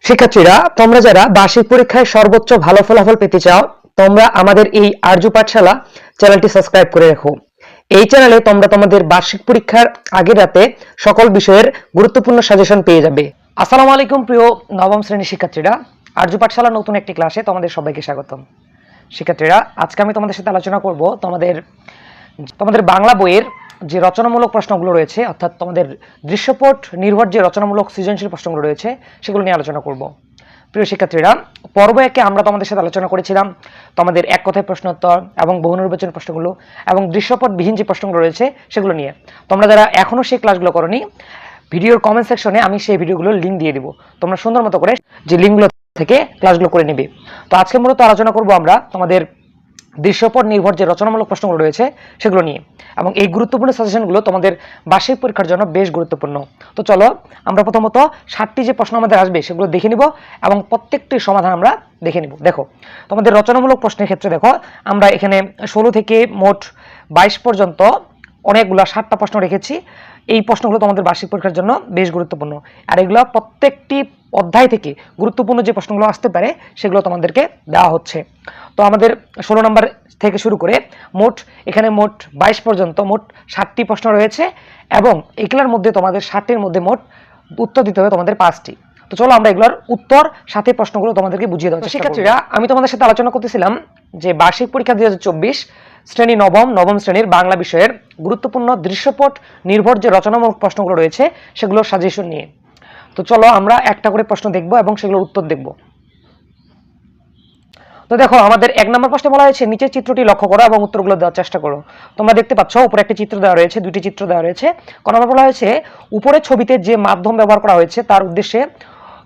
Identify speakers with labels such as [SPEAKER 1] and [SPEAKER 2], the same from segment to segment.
[SPEAKER 1] শিক্ষার্থীরা, তোমরা যারা বার্ষিক পরীক্ষায় সর্বোচ্চ ভালো ফলাফল পেতে চাও, তোমরা আমাদের এই আরজু পাঠশালা চ্যানেলটি সাবস্ক্রাইব করে রাখো। এই চ্যানেলে তোমরা তোমাদের বার্ষিক পরীক্ষার আগের রাতে সকল বিষয়ের গুরুত্বপূর্ণ সাজেশন পেয়ে যাবে। আসসালামু আলাইকুম প্রিয় নবম শ্রেণীর শিক্ষার্থীরা, আরজু পাঠশালার নতুন একটি ক্লাসে তোমাদের সবাইকে স্বাগতম। শিক্ষার্থীরা, আজকে আমি তোমাদের সাথে আলোচনা করব তোমাদের বাংলা বইয়ের যে রচনামূলক প্রশ্নগুলো রয়েছে, অর্থাৎ তোমাদের দৃশ্যপট নির্ভর যে রচনামূলক সৃজনশীল প্রশ্নগুলো রয়েছে সেগুলো নিয়ে আলোচনা করব। প্রিয় শিক্ষার্থীরা, পর্ব একে আমরা তোমাদের সাথে আলোচনা করেছিলাম তোমাদের এক কথায় প্রশ্নোত্তর এবং বহুনির্বাচন প্রশ্নগুলো এবং দৃশ্যপটবিহীন যে প্রশ্নগুলো রয়েছে সেগুলো নিয়ে। তোমরা যারা এখনও সেই ক্লাসগুলো করোনি, ভিডিওর কমেন্ট সেকশনে আমি সেই ভিডিওগুলোর লিঙ্ক দিয়ে দিব, তোমরা সুন্দর মতো করে যে লিঙ্কগুলো থেকে ক্লাসগুলো করে নেবে। তো আজকে মূলত আলোচনা করব আমরা তোমাদের দৃশ্যপট নির্ভর যে রচনামূলক প্রশ্নগুলো রয়েছে সেগুলো নিয়ে, এবং এই গুরুত্বপূর্ণ সাজেশনগুলো তোমাদের বার্ষিক পরীক্ষার জন্য বেশ গুরুত্বপূর্ণ। তো চলো আমরা প্রথমত 60টি যে প্রশ্ন আমাদের আসবে সেগুলো দেখে নিব এবং প্রত্যেকটির সমাধান আমরা দেখে নিব। দেখো, তোমাদের রচনামূলক প্রশ্নের ক্ষেত্রে দেখো আমরা এখানে 16 থেকে মোট 22 পর্যন্ত অনেকগুলো 60টা প্রশ্ন রেখেছি। এই প্রশ্নগুলো তোমাদের বার্ষিক পরীক্ষার জন্য বেশ গুরুত্বপূর্ণ, আর এগুলো প্রত্যেকটি অধ্যায় থেকে গুরুত্বপূর্ণ যে প্রশ্নগুলো আসতে পারে সেগুলো তোমাদেরকে দেওয়া হচ্ছে। তো আমাদের 16 নম্বর থেকে শুরু করে এখানে মোট 22 পর্যন্ত মোট 60টি প্রশ্ন রয়েছে, এবং এগুলোর মধ্যে তোমাদের 60টির মধ্যে মোট উত্তর দিতে হবে তোমাদের 5টি। তো চলো আমরা এগুলোর উত্তর সাথে প্রশ্নগুলো তোমাদেরকে বুঝিয়ে দেওয়া। শিক্ষার্থীরা, আমি তোমাদের সাথে আলোচনা করতেছিলাম যে বার্ষিক পরীক্ষা 2024 শ্রেণী নবম শ্রেণীর বাংলা বিষয়ের গুরুত্বপূর্ণ দৃশ্যপট নির্ভর যে রচনামূলক প্রশ্নগুলো রয়েছে সেগুলোর সাজেশন নিয়ে। তো চলো আমরা একটা করে প্রশ্ন দেখব এবং সেগুলোর উত্তর দেখব। তো দেখো, আমাদের 1 নম্বর প্রশ্নে বলা হয়েছে নিচের চিত্রটি লক্ষ্য করো এবং উত্তরগুলো দেওয়ার চেষ্টা করো। তোমরা দেখতে পাচ্ছ উপরে একটি চিত্র দেওয়া রয়েছে, দুটি চিত্র দেওয়া রয়েছে। ক নম্বর বলা হয়েছে উপরের ছবিতে যে মাধ্যম ব্যবহার করা হয়েছে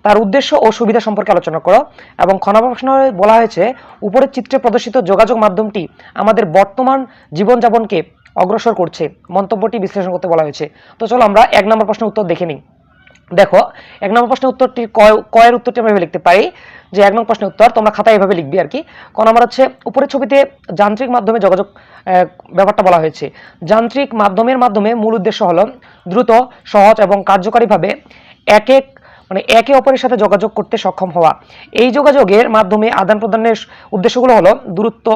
[SPEAKER 1] তার উদ্দেশ্য ও সুবিধা সম্পর্কে আলোচনা করো। এবং খ নম্বর প্রশ্নে বলা হয়েছে উপরের চিত্রে প্রদর্শিত যোগাযোগ মাধ্যমটি আমাদের বর্তমান জীবনযাপনকে অগ্রসর করছে, মন্তব্যটি বিশ্লেষণ করতে বলা হয়েছে। তো চলো আমরা 1 নম্বর প্রশ্নের উত্তর দেখে নিই। দেখো, 1 নম্বর প্রশ্নের উত্তরটি কয়ের উত্তরটি আমরা এভাবে লিখতে পারি যে 1 নম্বর প্রশ্নের উত্তর তোমরা খাতায় এভাবে লিখবি আর কি। ক নম্বর হচ্ছে উপরের ছবিতে যান্ত্রিক মাধ্যমে যোগাযোগ ব্যাপারটা বলা হয়েছে। যান্ত্রিক মাধ্যমে মূল উদ্দেশ্য হলো দ্রুত, সহজ এবং কার্যকারীভাবে একে অপরের সাথে যোগাযোগ করতে সক্ষম হওয়া। এই যোগাযোগের মাধ্যমে আদান প্রদানের উদ্দেশ্যগুলো হলো দূরত্ব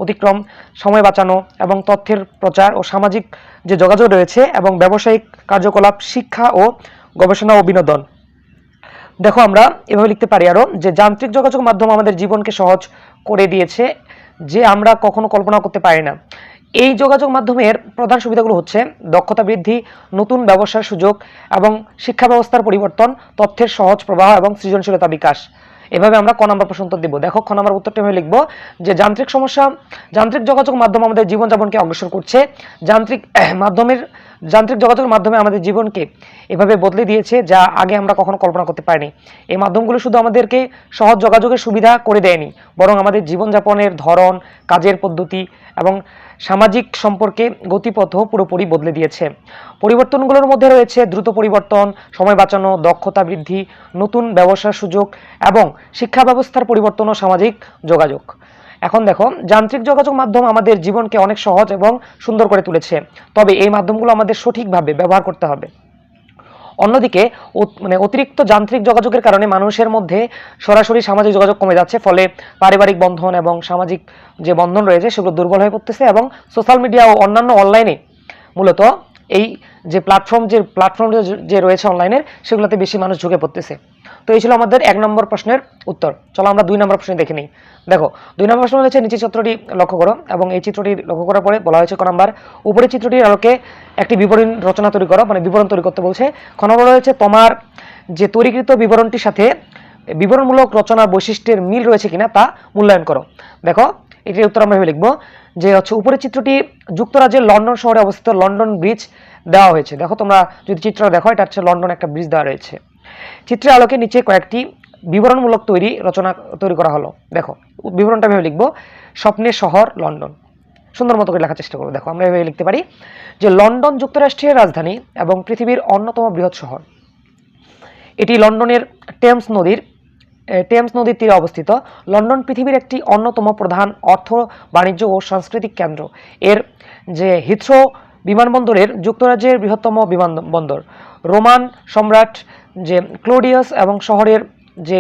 [SPEAKER 1] অতিক্রম, সময় বাঁচানো এবং তথ্যের প্রচার ও সামাজিক যে যোগাযোগ রয়েছে, এবং ব্যবসায়িক কার্যকলাপ, শিক্ষা ও গবেষণা ও বিনোদন। দেখো, আমরা এভাবে লিখতে পারি আরো যে যান্ত্রিক যোগাযোগ মাধ্যম আমাদের জীবনকে সহজ করে দিয়েছে, যে আমরা কখনো কল্পনা করতে পারি না। এই যোগাযোগ মাধ্যমের প্রধান সুবিধাগুলো হচ্ছে দক্ষতা বৃদ্ধি, নতুন ব্যবসার সুযোগ এবং শিক্ষা ব্যবস্থার পরিবর্তন, তথ্যের সহজ প্রবাহ এবং সৃজনশীলতা বিকাশ। এভাবে আমরা ক নম্বর প্রশ্ন উত্তর দিব। দেখো, খ নম্বর উত্তরটি আমি লিখবো যে যান্ত্রিক যোগাযোগ মাধ্যম আমাদের জীবনযাপনকে অগ্রসর করছে। যান্ত্রিক যোগাযোগের মাধ্যমে আমাদের জীবনকে এভাবে বদলে দিয়েছে যা আগে আমরা কখনো কল্পনা করতে পারিনি। এই মাধ্যমগুলো শুধু আমাদেরকে সহজ যোগাযোগের সুবিধা করে দেয়নি, বরং আমাদের জীবনযাপনের ধরন, কাজের পদ্ধতি এবং সামাজিক সম্পর্কে গতিপথও পুরোপুরি বদলে দিয়েছে। পরিবর্তনগুলোর মধ্যে রয়েছে দ্রুত পরিবর্তন, সময় বাঁচানো, দক্ষতা বৃদ্ধি, নতুন ব্যবসার সুযোগ এবং শিক্ষা ব্যবস্থার পরিবর্তন ও সামাজিক যোগাযোগ। এখন দেখো, যান্ত্রিক যোগাযোগ মাধ্যম আমাদের জীবনকে অনেক সহজ এবং সুন্দর করে তুলেছে, তবে এই মাধ্যমগুলো আমাদের সঠিকভাবে ব্যবহার করতে হবে। অন্যদিকে অতিরিক্ত যান্ত্রিক যোগাযোগের কারণে মানুষের মধ্যে সরাসরি সামাজিক যোগাযোগ কমে যাচ্ছে, ফলে পারিবারিক বন্ধন এবং সামাজিক যে বন্ধন রয়েছে সেগুলো দুর্বল হয়ে পড়তেছে, এবং সোশ্যাল মিডিয়া ও অন্যান্য অনলাইনে মূলত এই যে প্ল্যাটফর্ম যে রয়েছে অনলাইনের সেগুলোতে বেশি মানুষ ঝুঁকে পড়তেছে। তো এই ছিল আমাদের 1 নম্বর প্রশ্নের উত্তর। চলো আমরা 2 নম্বর প্রশ্ন দেখে নিই। দেখো, 2 নম্বর প্রশ্ন হচ্ছে নিচে চিত্রটি লক্ষ্য করো, এবং এই চিত্রটি লক্ষ্য করার পরে বলা হয়েছে ক নম্বর উপরের চিত্রটির আলোকে একটি বিবরণ রচনা তৈরি করো, বিবরণ তৈরি করতে বলছে। খ নম্বর রয়েছে তোমার যে তৈরিকৃত বিবরণটির সাথে বিবরণমূলক রচনার বৈশিষ্ট্যের মিল রয়েছে কিনা তা মূল্যায়ন করো। দেখো, এটির উত্তর আমরা লিখবো যে হচ্ছে উপরের চিত্রটি যুক্তরাজ্যের লন্ডন শহরে অবস্থিত লন্ডন ব্রিজ দেওয়া হয়েছে। দেখো, তোমরা যদি চিত্র দেখো, এটা হচ্ছে লন্ডন একটা ব্রিজ দেওয়া রয়েছে। চিত্রের আলোকে নিচে কয়েকটি বিবরণমূলক রচনা তৈরি করা হলো। দেখো, বিবরণটা ভেবে লিখবো স্বপ্নের শহর লন্ডন। সুন্দর মতো করে লেখার চেষ্টা করবো। দেখো, আমরা এভাবে লিখতে পারি যে লন্ডন যুক্তরাষ্ট্রের রাজধানী এবং পৃথিবীর অন্যতম বৃহৎ শহর। এটি লন্ডনের টেমস নদীর তীরে অবস্থিত। লন্ডন পৃথিবীর একটি অন্যতম প্রধান অর্থ, বাণিজ্য ও সাংস্কৃতিক কেন্দ্র। এর যে হিথ্রো বিমানবন্দরের যুক্তরাজ্যের বৃহত্তম বিমানবন্দর। রোমান সম্রাট যে ক্লোডিয়াস এবং শহরের যে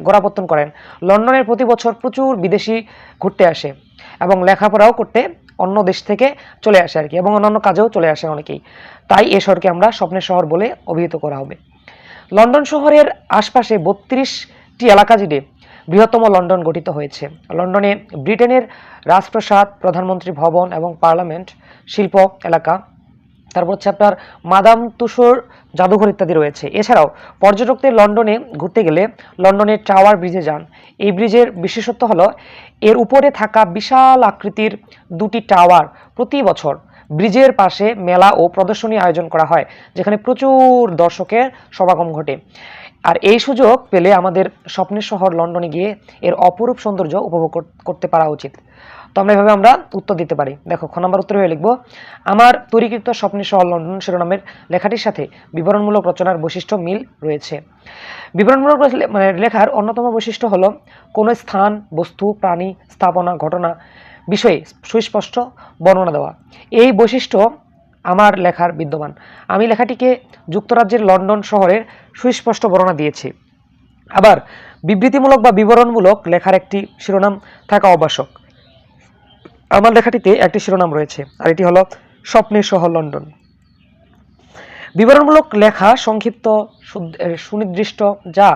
[SPEAKER 1] গোড়াপত্তন করেন। লন্ডনের প্রতি বছর প্রচুর বিদেশি ঘুরতে আসে এবং লেখাপড়াও করতে অন্য দেশ থেকে চলে আসে আর কি, এবং অন্যান্য কাজেও চলে আসে অনেকেই। তাই এ শহরকে আমরা স্বপ্নের শহর বলে অভিহিত করা হবে। লন্ডন শহরের আশপাশে 32টি এলাকা জুড়ে বৃহত্তম লন্ডন গঠিত হয়েছে। লন্ডনে ব্রিটেনের রাজপ্রাসাদ, প্রধানমন্ত্রী ভবন এবং পার্লামেন্ট, শিল্প এলাকা, তারপর হচ্ছে আপনার মাদাম তুসোর জাদুঘর ইত্যাদি রয়েছে। এছাড়াও পর্যটকদের লন্ডনে ঘুরতে গেলে লন্ডনের টাওয়ার ব্রিজে যান। এই ব্রিজের বিশেষত্ব হলো এর উপরে থাকা বিশাল আকৃতির দুটি টাওয়ার। প্রতি বছর ব্রিজের পাশে মেলা ও প্রদর্শনী আয়োজন করা হয়, যেখানে প্রচুর দর্শকের সমাগম ঘটে। আর এই সুযোগ পেলে আমাদের স্বপ্নের শহর লন্ডনে গিয়ে এর অপরূপ সৌন্দর্য উপভোগ করতে পারা উচিত। তো আমরা এভাবে আমরা উত্তর দিতে পারি। দেখো, খ নম্বর উত্তর হয়ে লিখবো, আমার তৈরিকৃত স্বপ্নের শহর লন্ডন শিরোনামের লেখাটির সাথে বিবরণমূলক রচনার বৈশিষ্ট্য মিল রয়েছে। বিবরণমূলক লেখার অন্যতম বৈশিষ্ট্য হলো কোনো স্থান, বস্তু, প্রাণী, স্থাপনা, ঘটনা বিষয়ে সুস্পষ্ট বর্ণনা দেওয়া। এই বৈশিষ্ট্য আমার লেখার বিদ্যমান। আমি লেখাটিকে যুক্তরাজ্যের লন্ডন শহরের সুস্পষ্ট বর্ণনা দিয়েছি। আবার বিবৃতিমূলক বা বিবরণমূলক লেখার একটি শিরোনাম থাকা আবশ্যক। আমার লেখাটিতে একটি শিরোনাম রয়েছে, আর এটি হলো স্বপ্নের শহর লন্ডন। বিবরণমূলক লেখা সংক্ষিপ্ত, সুনির্দিষ্ট, যা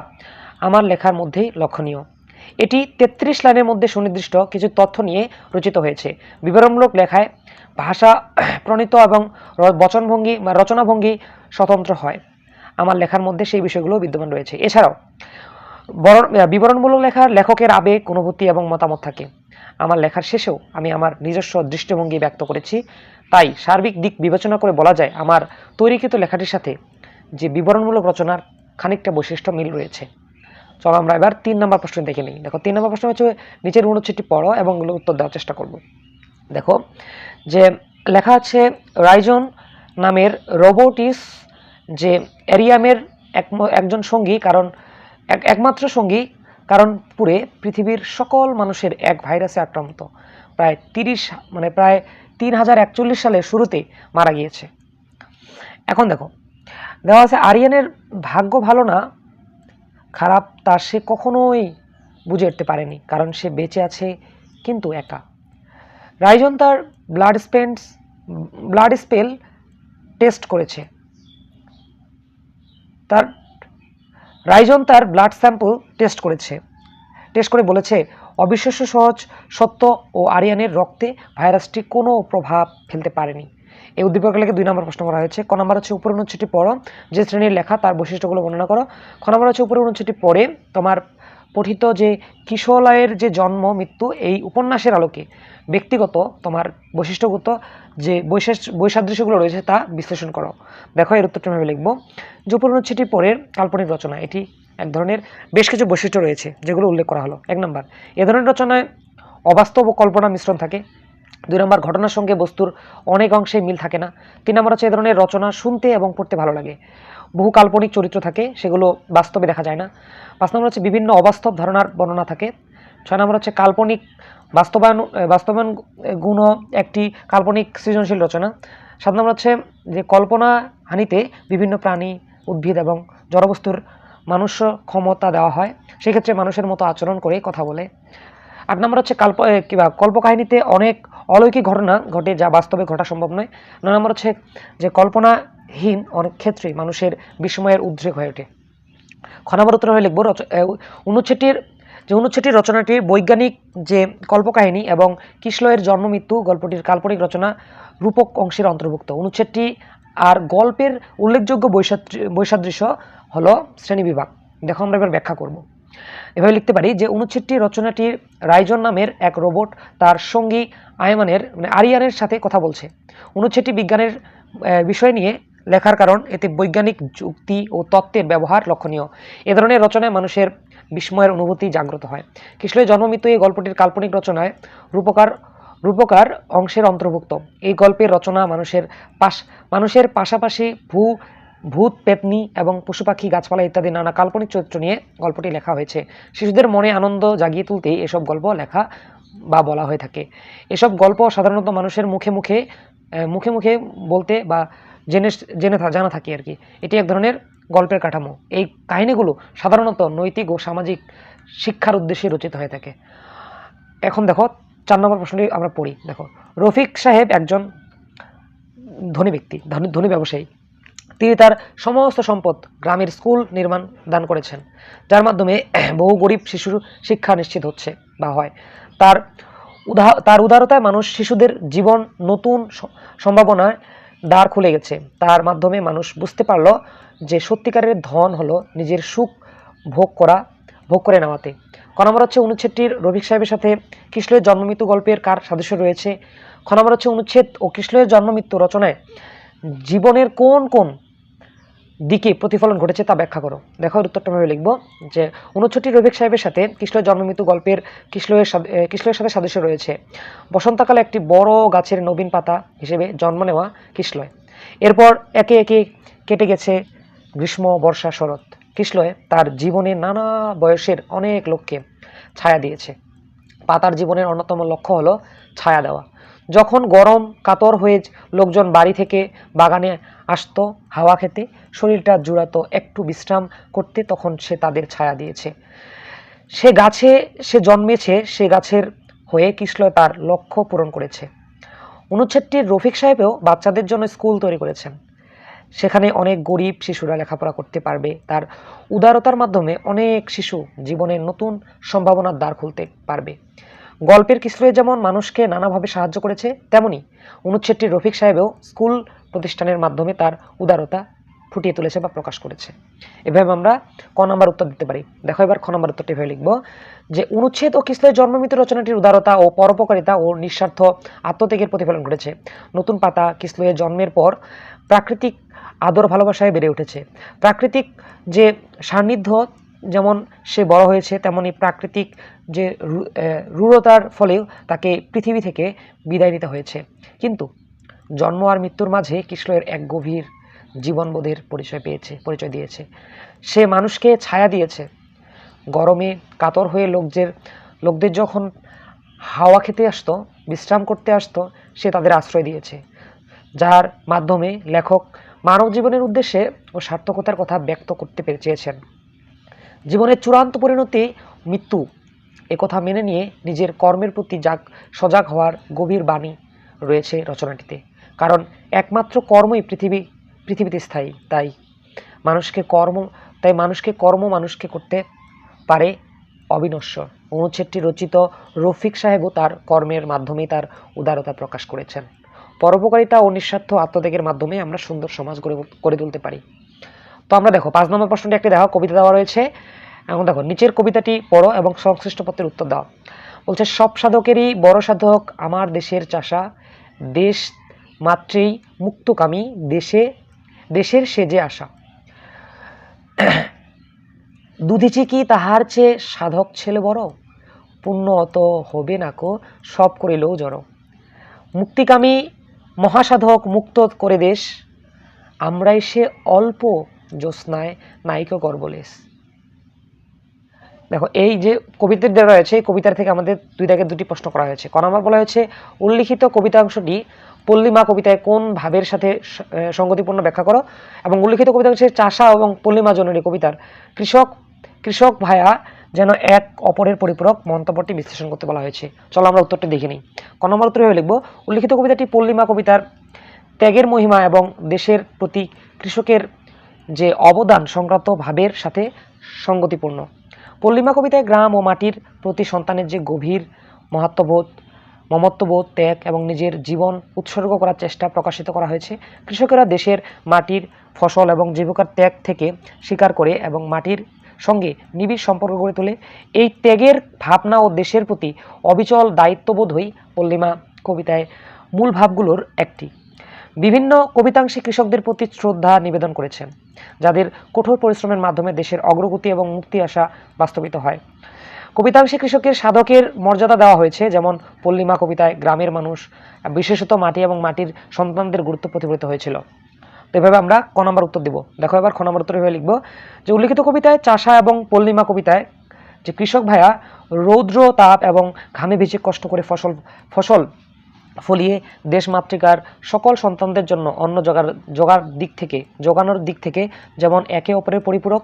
[SPEAKER 1] আমার লেখার মধ্যেই লক্ষণীয়। এটি 33 লাইনের মধ্যে সুনির্দিষ্ট কিছু তথ্য নিয়ে রচিত হয়েছে। বিবরণমূলক লেখায় ভাষা প্রণীত এবং বচনভঙ্গি বা রচনাভঙ্গি স্বতন্ত্র হয়। আমার লেখার মধ্যে সেই বিষয়গুলো বিদ্যমান রয়েছে। এছাড়াও বিবরণমূলক লেখার লেখকের আবেগ, অনুভূতি এবং মতামত থাকে। আমার লেখার শেষেও আমি আমার নিজস্ব দৃষ্টিভঙ্গি ব্যক্ত করেছি। তাই সার্বিক দিক বিবেচনা করে বলা যায় আমার তৈরিকৃত লেখাটির সাথে যে বিবরণমূলক রচনার খানিকটা বৈশিষ্ট্য মিল রয়েছে। চলো আমরা এবার 3 নম্বর প্রশ্ন দেখে নিই। দেখো, 3 নম্বর প্রশ্ন হচ্ছে নিচের অনুচ্ছেদটি পড়ো এবং এগুলো উত্তর দেওয়ার চেষ্টা করব। দেখো, যে লেখা আছে, রাইজন নামের রোবটিস যে অ্যারিয়ামের একজন সঙ্গী, কারণ একমাত্র সঙ্গী, কারণ পুরে পৃথিবীর সকল মানুষের এক ভাইরাসে আক্রান্ত প্রায় 3041 সালের শুরুতে মারা গিয়েছে। এখন দেখো, দেওয়া আছে আরিয়ানের ভাগ্য ভালো না খারাপ তা সে কখনোই বুঝে উঠতে পারেনি, কারণ সে বেঁচে আছে কিন্তু একা। রাইজন তার ব্লাড স্পেল টেস্ট করেছে। রাইজন তার ব্লাড স্যাম্পল টেস্ট করে বলেছে অবিশ্বাস্য সহজ সত্য ও আরিয়ানের রক্তে ভাইরাসটি কোনো প্রভাব ফেলতে পারেনি। এই উদ্দীপক লেখে 2 নম্বর প্রশ্ন করা হয়েছে। ক নম্বর হচ্ছে উপর অনুচ্ছেদটি পড়ো, যে শ্রেণীর লেখা তার বৈশিষ্ট্যগুলো বর্ণনা করো। খ নম্বর হচ্ছে উপরের অনুচ্ছেদটি পড়ে তোমার পঠিত যে কিশলয়ের যে জন্ম মৃত্যু এই উপন্যাসের আলোকে ব্যক্তিগত তোমার বৈশিষ্ট্যগত যে বৈসাদৃশ্যগুলো রয়েছে তা বিশ্লেষণ করো। দেখো, এর উত্তরটা আমি লিখবো যে উপর অনুচ্ছেদটি পড়ে কাল্পনিক রচনা। এটি এক ধরনের বেশ কিছু বৈশিষ্ট্য রয়েছে যেগুলো উল্লেখ করা হলো। 1 নম্বর, এ ধরনের রচনায় অবাস্তব ও কল্পনা মিশ্রণ থাকে। 2 নম্বর, ঘটনার সঙ্গে বস্তুর অনেক অংশে মিল থাকে না। 3 নম্বর হচ্ছে এ ধরনের রচনা শুনতে এবং পড়তে ভালো লাগে। বহু কাল্পনিক চরিত্র থাকে, সেগুলো বাস্তবে দেখা যায় না। 5 নম্বর হচ্ছে বিভিন্ন অবাস্তব ধারণার বর্ণনা থাকে। 6 নম্বর হচ্ছে কাল্পনিক বাস্তবায়ন গুণ একটি কাল্পনিক সৃজনশীল রচনা। 7 নম্বর হচ্ছে যে কল্পনা হানিতে বিভিন্ন প্রাণী, উদ্ভিদ এবং জড়বস্তুর মানুষ্য ক্ষমতা দেওয়া হয়, সেক্ষেত্রে মানুষের মতো আচরণ করে কথা বলে। 8 নম্বর হচ্ছে কল্পকাহিনীতে অনেক অলৌকিক ঘটনা ঘটে যা বাস্তবে ঘটা সম্ভব নয়। 9 নম্বর হচ্ছে যে কল্পনাহীন অনেক ক্ষেত্রেই মানুষের বিস্ময়ের উদ্রেক হয়ে ওঠে। খ নম্বর উত্তর হয়ে লিখব অনুচ্ছেদটির রচনাটির বৈজ্ঞানিক যে কল্পকাহিনী এবং কিশলয়ের জন্ম মৃত্যু গল্পটির কাল্পনিক রচনা রূপক অংশের অন্তর্ভুক্ত। অনুচ্ছেদটি আর গল্পের উল্লেখযোগ্য বৈসাদৃশ্য হলো শ্রেণীবিভাগ। দেখো, আমরা এবার ব্যাখ্যা করব। এভাবে লিখতে পারি যে অনুচ্ছেদটি রচনাটির রাইজন নামের এক রোবট তার সঙ্গী আরিয়ানের সাথে কথা বলছে। অনুচ্ছেদটি বিজ্ঞানের বিষয় নিয়ে লেখার কারণ এতে বৈজ্ঞানিক যুক্তি ও তত্ত্বের ব্যবহার লক্ষণীয়। এ ধরনের রচনায় মানুষের বিস্ময়ের অনুভূতি জাগ্রত হয়। কিশলয়ের জন্মমৃত্যু এই গল্পটির কাল্পনিক রচনায় রূপকার অংশের অন্তর্ভুক্ত। এই গল্পের রচনা মানুষের পাশাপাশি ভূত, পেতনি এবং পশু পাখি, গাছপালা ইত্যাদি নানা কাল্পনিক চরিত্র নিয়ে গল্পটি লেখা হয়েছে। শিশুদের মনে আনন্দ জাগিয়ে তুলতেই এসব গল্প লেখা বা বলা হয়ে থাকে। এসব গল্প সাধারণত মানুষের মুখে মুখে বলতে বা জেনে জেনে জানা থাকি আর কি। এটি এক ধরনের গল্পের কাঠামো। এই কাহিনীগুলো সাধারণত নৈতিক ও সামাজিক শিক্ষার উদ্দেশ্যে রচিত হয়ে থাকে। এখন দেখো 4 নম্বর প্রশ্নটি আমরা পড়ি। দেখো, রফিক সাহেব একজন ধনী ব্যক্তি, ধনী ব্যবসায়ী। তিনি তার সমস্ত সম্পদ গ্রামের স্কুল নির্মাণ দান করেছেন, যার মাধ্যমে বহু গরিব শিশুর শিক্ষা নিশ্চিত হচ্ছে বা হয়। তার উদারতায় মানুষ শিশুদের জীবন নতুন সম্ভাবনায় দ্বার খুলে গেছে। তার মাধ্যমে মানুষ বুঝতে পারল যে সত্যিকারের ধন হলো নিজের সুখ ভোগ করে নেওয়াতে। ক নম্বর হচ্ছে অনুচ্ছেদটির রফিক সাহেবের সাথে কিশলয়ের জন্মমৃত্যু গল্পের কার সাদৃশ্য রয়েছে। খ নম্বর হচ্ছে অনুচ্ছেদ ও কিশলয়ের জন্মমৃত্যু রচনায় জীবনের কোন কোন দিকে প্রতিফলন ঘটেছে তা ব্যাখ্যা করো। দেখো উত্তরটা ভাবে লিখবো যে অনুচ্ছেদটি রফিক সাহেবের সাথে কিশলয়ের জন্মমৃত্যু গল্পের কিশলয়ের সাথে সাদৃশ্য রয়েছে। বসন্তকালে একটি বড় গাছের নবীন পাতা হিসেবে জন্ম নেওয়া কিশলয়। এরপর একে একে কেটে গেছে গ্রীষ্ম, বর্ষা, শরৎ। কিশলয় তার জীবনে নানা বয়সের অনেক লোককে ছায়া দিয়েছে। পাতার জীবনের অন্যতম লক্ষ্য হলো ছায়া দেওয়া। যখন গরম কাতর হয়ে লোকজন বাড়ি থেকে বাগানে আসতো হাওয়া খেতে, শরীরটা জুড়াতো একটু বিশ্রাম করতে, তখন সে তাদের ছায়া দিয়েছে। সে গাছে সে জন্মেছে, সে গাছের হয়ে কিশলয় তার লক্ষ্য পূরণ করেছে। অনুচ্ছেদটির রফিক সাহেবও বাচ্চাদের জন্য স্কুল তৈরি করেছেন। সেখানে অনেক গরিব শিশুরা লেখাপড়া করতে পারবে। তার উদারতার মাধ্যমে অনেক শিশু জীবনের নতুন সম্ভাবনার দ্বার খুলতে পারবে। গল্পের কিশলয় যেমন মানুষকে নানাভাবে সাহায্য করেছে, তেমনি অনুচ্ছেদটি রফিক সাহেবও স্কুল প্রতিষ্ঠানের মাধ্যমে তার উদারতা ফুটিয়ে তুলেছে বা প্রকাশ করেছে। এভাবে আমরা ক নম্বর উত্তর দিতে পারি। দেখো এবার খ নম্বর উত্তরটি এভাবে লিখবো যে অনুচ্ছেদ ও কিশলয়ের জন্মমৃত্যু রচনাটির উদারতা ও পরোপকারিতা ও নিঃস্বার্থ আত্মত্যাগের প্রতিফলন ঘটেছে। নতুন পাতা কিশলয়ের জন্মের পর প্রাকৃতিক আদর ভালোবাসায় বেড়ে উঠেছে। প্রাকৃতিক যে সান্নিধ্য যেমন সে বড় হয়েছে, তেমনি প্রাকৃতিক যে রূঢ়তার ফলেও তাকে পৃথিবী থেকে বিদায় নিতে হয়েছে। কিন্তু জন্ম আর মৃত্যুর মাঝে কিশলয়ের এক গভীর জীবনবোধের পরিচয় দিয়েছে। সে মানুষকে ছায়া দিয়েছে। গরমে কাতর হয়ে লোকদের যখন হাওয়া খেতে আসতো, বিশ্রাম করতে আসতো, সে তাদের আশ্রয় দিয়েছে, যার মাধ্যমে লেখক মানব জীবনের উদ্দেশ্যে ও সার্থকতার কথা ব্যক্ত করতে চেয়েছেন। জীবনের চূড়ান্ত পরিণতি মৃত্যু, একথা মেনে নিয়ে নিজের কর্মের প্রতি সজাগ হওয়ার গভীর বাণী রয়েছে রচনাটিতে। কারণ একমাত্র কর্মই পৃথিবীতে স্থায়ী। তাই মানুষকে কর্ম মানুষকে করতে পারে অবিনশ্বর। অনুচ্ছেদটি রচিত রফিক সাহেবও তার কর্মের মাধ্যমেই তার উদারতা প্রকাশ করেছেন। পরোপকারিতা ও নিঃস্বার্থ আত্মত্যাগের মাধ্যমে আমরা সুন্দর সমাজ গড়ে তুলতে পারি। তো আমরা দেখো 5 নম্বর প্রশ্নটি একটি দেখো, কবিতা দেওয়া রয়েছে এবং দেখো নিচের কবিতাটি পড়ো এবং সংশ্লিষ্ট পত্রের উত্তর দাও। বলছে, সব সাধকেরই বড় সাধক আমার দেশের চাষা, দেশ মাত্রেই মুক্তকামী, দেশের সেজে আসা। দুধিচি কি তাহার চেয়ে সাধক ছেলে বড়, পুণ্য অত হবে নাকো সব করিলেও জড়। মুক্তিকামী মহাসাধক মুক্ত করে দেশ, আমরাই সে অল্প জ্যোৎস্নায় নায়িক গর্বলেশ। দেখো এই যে কবিতার দেওয়া রয়েছে, এই কবিতার থেকে আমাদের দুটি প্রশ্ন করা হয়েছে। ক নম্বর বলা হয়েছে উল্লিখিত কবিতাংশটি পল্লীমা কবিতায় কোন ভাবের সাথে সঙ্গতিপূর্ণ ব্যাখ্যা করো, এবং উল্লিখিত কবিতা হচ্ছে চাষা এবং পল্লীমা জননী কবিতার কৃষক ভাইয়া যেন এক অপরের পরিপূরক, মন্তব্যটি বিশ্লেষণ করতে বলা হয়েছে। চলো আমরা উত্তরটি দেখে নিই। ক নম্বর উত্তরে লিখব, উল্লিখিত কবিতাটি পল্লীমা কবিতার ত্যাগের মহিমা এবং দেশের প্রতি কৃষকের যে অবদান সংক্রান্ত ভাবের সাথে সঙ্গতিপূর্ণ। পল্লীমা কবিতায় গ্রাম ও মাটির প্রতি সন্তানের যে গভীর মমত্ববোধ, ত্যাগ এবং নিজের জীবন উৎসর্গ করার চেষ্টা প্রকাশিত করা হয়েছে। কৃষকেরা দেশের মাটির ফসল এবং জীবিকার ত্যাগ থেকে স্বীকার করে এবং মাটির সঙ্গে নিবিড় সম্পর্ক গড়ে তোলে। এই ত্যাগের ভাবনা ও দেশের প্রতি অবিচল দায়িত্ববোধই পল্লীমা কবিতায় মূল ভাবগুলোর একটি। বিভিন্ন কবিতাংশে কৃষকদের প্রতি শ্রদ্ধা নিবেদন করেছেন, যাদের কঠোর পরিশ্রমের মাধ্যমে দেশের অগ্রগতি এবং মুক্তি আশা বাস্তবিত হয়। কবিতাংশে কৃষকের সাধকের মর্যাদা দেওয়া হয়েছে, যেমন পল্লীমা কবিতায় গ্রামের মানুষ, বিশেষত মাটি এবং মাটির সন্তানদের গুরুত্ব প্রতিফলিত হয়েছিল। তো এভাবে আমরা ক নম্বর উত্তর দিব। দেখো এবার খ নম্বর উত্তর এভাবে লিখবো যে উল্লিখিত কবিতায় চাষা এবং পল্লীমা কবিতায় যে কৃষক ভাইয়া রৌদ্র তাপ এবং ঘামে ভিজে কষ্ট করে ফসল ফলিয়ে দেশমাতৃকার সকল সন্তানদের জন্য অন্ন যোগানোর দিক থেকে যেমন একে অপরের পরিপূরক,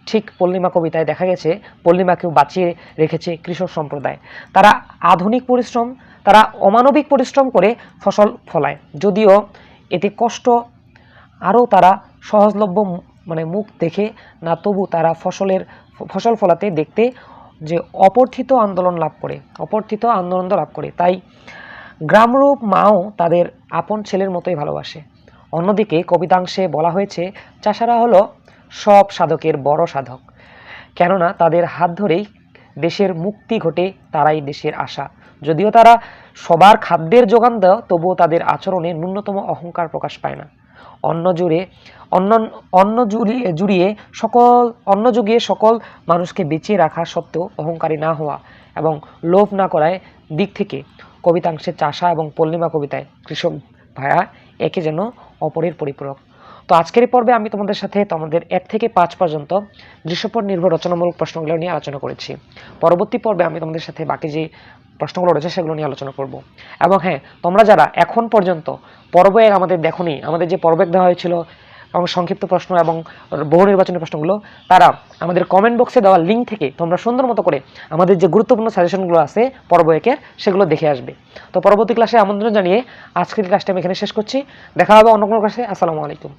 [SPEAKER 1] ঠিক পল্লিমা কবিতায় দেখা গেছে পল্লিমাকেও বাঁচিয়ে রেখেছে কৃষক সম্প্রদায়। তারা তারা অমানবিক পরিশ্রম করে ফসল ফলায়, যদিও এতে কষ্ট আরও তারা সহজলভ্য মুখ দেখে না, তবু তারা ফসল ফলাতে দেখতে যে অপরথিত আন্দোলন লাভ করে। তাই গ্রামরূপ মাও তাদের আপন ছেলের মতোই ভালোবাসে। অন্যদিকে কবিতাংশে বলা হয়েছে চাষারা হলো সব সাধকের বড় সাধক, কেননা তাদের হাত ধরেই দেশের মুক্তি ঘটে, তারাই দেশের আশা। যদিও তারা সবার খাদ্যের যোগান দেয়, তবুও তাদের আচরণে ন্যূনতম অহংকার প্রকাশ পায় না। অন্ন জুগিয়ে সকল মানুষকে বেঁচিয়ে রাখা সত্ত্বেও অহংকারী না হওয়া এবং লোভ না করার দিক থেকে কবিতাংশে চাষা এবং পল্লিমা কবিতায় কৃষক ভায়া একে যেন অপরের পরিপূরক। তো আজকের এই পর্বে আমি তোমাদের সাথে তোমাদের 1 থেকে 5 পর্যন্ত দৃশ্যপট নির্ভর রচনামূলক প্রশ্নগুলো নিয়ে আলোচনা করেছি। পরবর্তী পর্বে আমি তোমাদের সাথে বাকি যে প্রশ্নগুলো রয়েছে সেগুলো নিয়ে আলোচনা করব। এবং হ্যাঁ, তোমরা যারা এখন পর্যন্ত পর্ব 1 আমাদের দেখোনি, আমাদের যে পর্ব 1 দেওয়া হয়েছিল এবং সংক্ষিপ্ত প্রশ্ন এবং বহু নির্বাচনী প্রশ্নগুলো, তারা আমাদের কমেন্ট বক্সে দেওয়া লিঙ্ক থেকে তোমরা সুন্দর মতো করে আমাদের যে গুরুত্বপূর্ণ সাজেশনগুলো আছে পর্ব 1-এর, সেগুলো দেখে আসবে। তো পরবর্তী ক্লাসে আমন্ত্রণ জানিয়ে আজকের ক্লাসটা আমি এখানে শেষ করছি। দেখা হবে অন্য কোনো ক্লাসে। আসসালামু আলাইকুম।